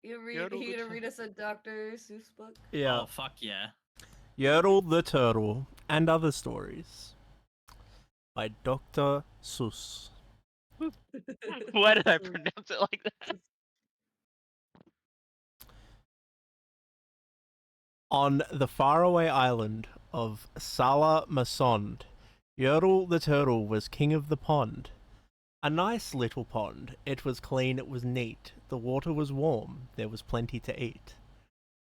You gonna read us a Dr. Seuss book? Yeah. Oh, fuck yeah. Yertle the Turtle and Other Stories by Dr. Seuss. Why did I pronounce it like that? On the faraway island of Sala Masond, Yertle the Turtle was king of the pond. A nice little pond. It was clean, it was neat. The water was warm, there was plenty to eat.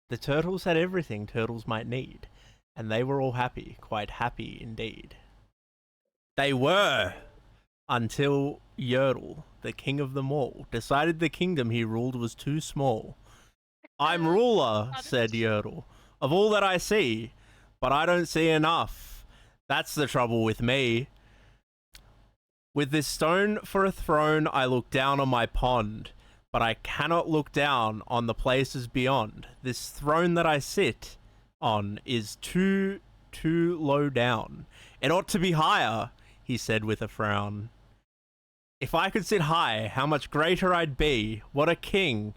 The turtles had everything turtles might need, and they were all happy, quite happy indeed. They were! Until Yertle, the king of them all, decided the kingdom he ruled was too small. I'm ruler, said Yertle, of all that I see, but I don't see enough. That's the trouble with me. With this stone for a throne, I look down on my pond, but I cannot look down on the places beyond. This throne that I sit on is too low down. It ought to be higher, he said with a frown. If I could sit high, how much greater I'd be. What a king.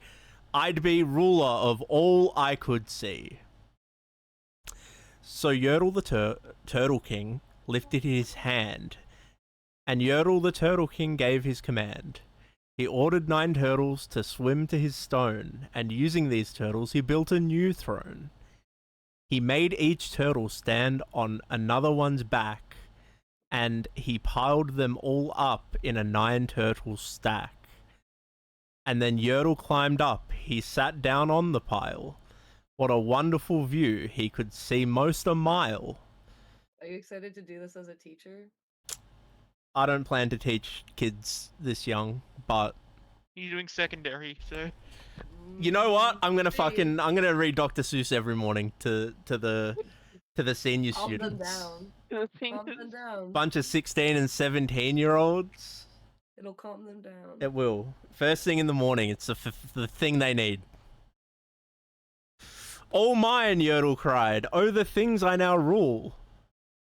I'd be ruler of all I could see. So Yertle the Turtle King lifted his hand, and Yertle the Turtle King gave his command. He ordered 9 turtles to swim to his stone, and using these turtles he built a new throne. He made each turtle stand on another one's back, and he piled them all up in a 9 turtle stack. And then Yertle climbed up. He sat down on the pile. What a wonderful view. He could see most a mile. Are you excited to do this as a teacher? I don't plan to teach kids this young, but You're doing secondary, so you know what? I'm gonna read Dr. Seuss every morning to the senior Calm them students. down. the thing Calm is, them down. Bunch of 16 and 17-year-olds. It'll calm them down. It will. First thing in the morning, it's the thing they need. All mine, Yertle cried. Oh, the things I now rule.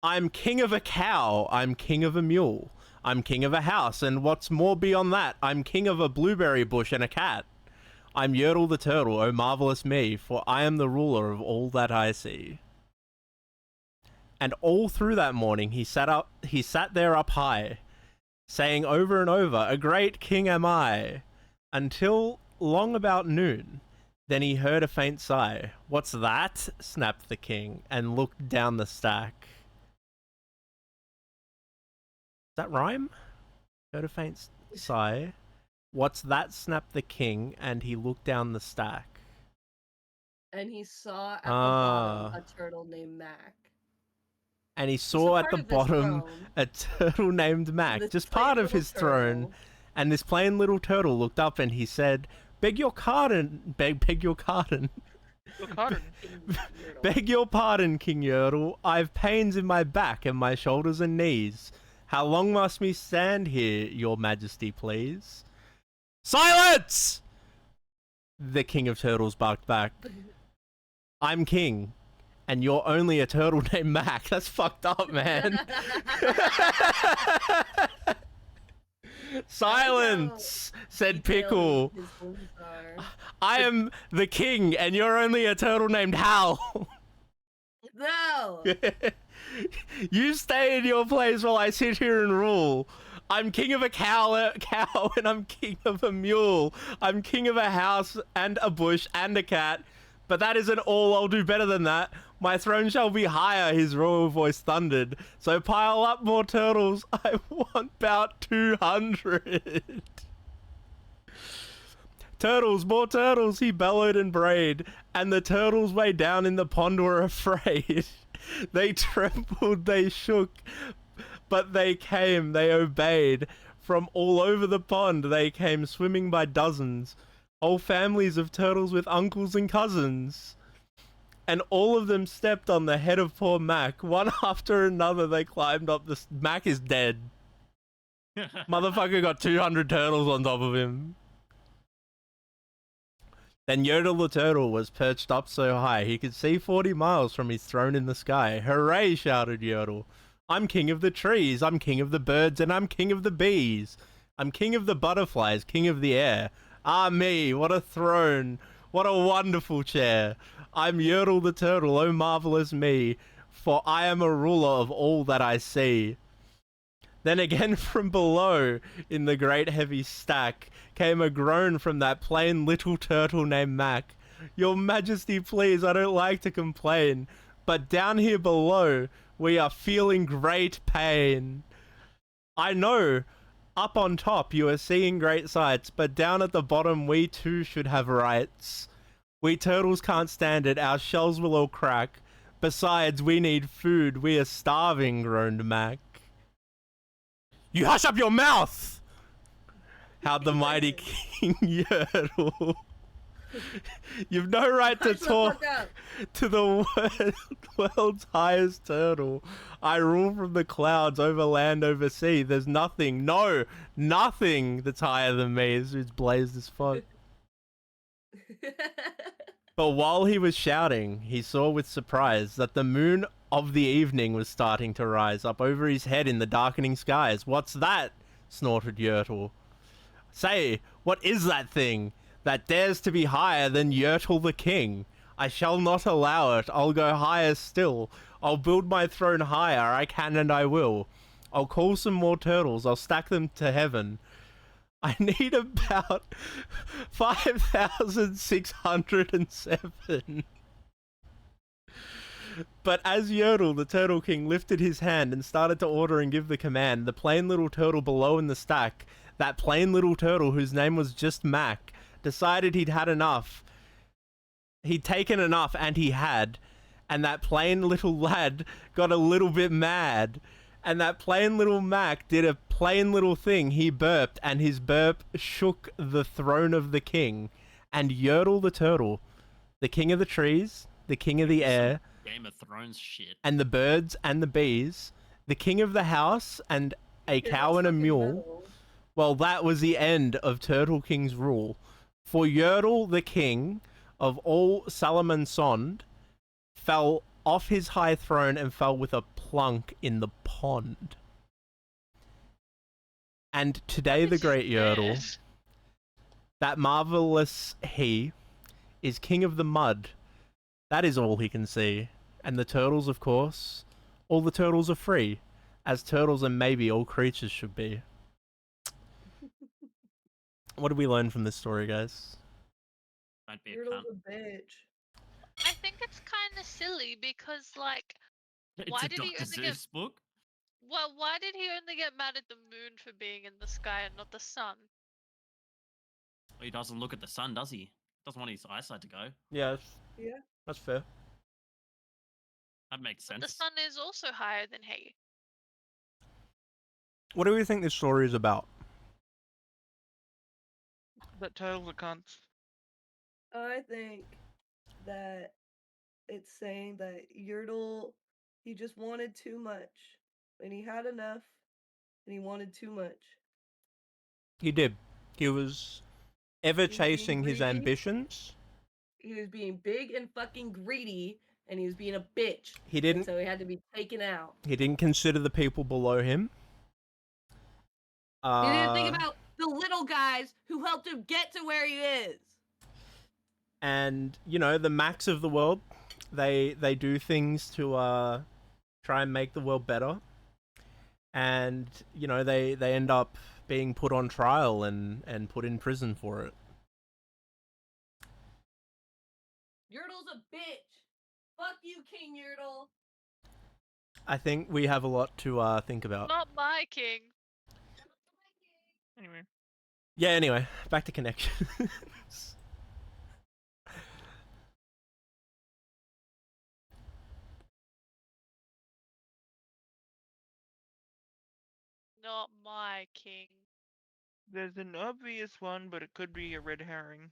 I'm king of a cow, I'm king of a mule. I'm king of a house, and what's more beyond that, I'm king of a blueberry bush and a cat. I'm Yertle the Turtle, oh marvelous me, for I am the ruler of all that I see. And all through that morning he sat there up high, saying over and over, a great king am I, until long about noon. Then he heard a faint sigh. What's that? Snapped the king, and looked down the stack. Does that rhyme? Heard a faint sigh. What's that? Snapped the king, and he looked down the stack. And he saw at the bottom a turtle named Mac. And he saw at the bottom a turtle named Mac, just part of his throne. And this plain little turtle looked up and he said, beg your pardon. Beg your pardon. Beg your pardon, King Yertle. I've pains in my back and my shoulders and knees. How long must me stand here, your majesty, please? Silence! The King of Turtles barked back. I'm king, and you're only a turtle named Mac. That's fucked up, man. Silence, said Pickle. I am the king, and you're only a turtle named Hal. No! You stay in your place while I sit here and rule. I'm king of a cow, and I'm king of a mule. I'm king of a house and a bush and a cat. But that isn't all. I'll do better than that. My throne shall be higher, his royal voice thundered. So pile up more turtles. I want about 200. Turtles, more turtles, he bellowed and brayed. And the turtles way down in the pond were afraid. They trembled, they shook, but they came, they obeyed. From all over the pond they came swimming by dozens. Whole families of turtles with uncles and cousins. And all of them stepped on the head of poor Mac. One after another they climbed up the... Mac is dead. Motherfucker got 200 turtles on top of him. Then Yertle the Turtle was perched up so high he could see 40 miles from his throne in the sky. Hooray, shouted Yertle. I'm king of the trees, I'm king of the birds, and I'm king of the bees. I'm king of the butterflies, king of the air. Ah me, what a throne, what a wonderful chair. I'm Yertle the Turtle, oh marvelous me, for I am a ruler of all that I see. Then again from below, in the great heavy stack, came a groan from that plain little turtle named Mac. Your Majesty, please, I don't like to complain, but down here below, we are feeling great pain. I know, up on top you are seeing great sights, but down at the bottom we too should have rights. We turtles can't stand it, our shells will all crack. Besides, we need food, we are starving, groaned Mac. You hush up your mouth! Howled the mighty Listen. King Yertle. You've no right to Hush the fuck talk up. to the world's highest turtle. I rule from the clouds, over land, over sea. There's nothing, no, nothing that's higher than me. It's blazed as fuck. But while he was shouting, he saw with surprise that the moon of the evening was starting to rise up over his head in the darkening skies. What's that? Snorted Yertle. Say, what is that thing that dares to be higher than Yertle the King? I shall not allow it. I'll go higher still. I'll build my throne higher. I can and I will. I'll call some more turtles. I'll stack them to heaven. I need about 5,607. But as Yertle, the Turtle King, lifted his hand and started to order and give the command, the plain little turtle below in the stack, that plain little turtle whose name was just Mac, decided he'd had enough. He'd taken enough, and he had. And that plain little lad got a little bit mad. And that plain little Mac did a plain little thing. He burped, and his burp shook the throne of the king. And Yertle the turtle, the king of the trees, the king of the air, Game of Thrones shit. and the birds and the bees, the king of the house, and a Yeah, cow that's and a fucking mule. metal. Well, that was the end of Turtle King's rule. For Yertle, the king of all Salaman Sond, fell off his high throne and fell with a plunk in the pond. And today, the great Yertle, that marvelous he, is king of the mud. That is all he can see. And the turtles, of course, all the turtles are free, as turtles and maybe all creatures should be. What did we learn from this story, guys? Don't be a Yertle's cunt. a bitch. I think it's kind of silly because, like, It's why a did he Dr. only get? Seuss book. Well, why did he only get mad at the moon for being in the sky and not the sun? Well, he doesn't look at the sun, does he? Doesn't want his eyesight to go. Yeah, Yeah. that's fair. That makes But the sense. sun is also higher than he. What do we think this story is about? That turtles are cunts. I think that it's saying that Yertle, he just wanted too much. And he had enough, and he wanted too much. He did. He was ever He was being chasing his greedy. ambitions. He was being big and fucking greedy, and he was being a bitch. He And didn't. so he had to be taken out. He didn't consider the people below him. He didn't think about the little guys who helped him get to where he is. And you know, the Macs of the world, they do things to try and make the world better. And you know, they end up being put on trial and put in prison for it. Yertle's a bitch. Fuck you, King Yertle. I think we have a lot to think about. Not my king. Anyway, Yeah. Anyway, back to connections. Not my king. there's an obvious one, but it could be a red herring.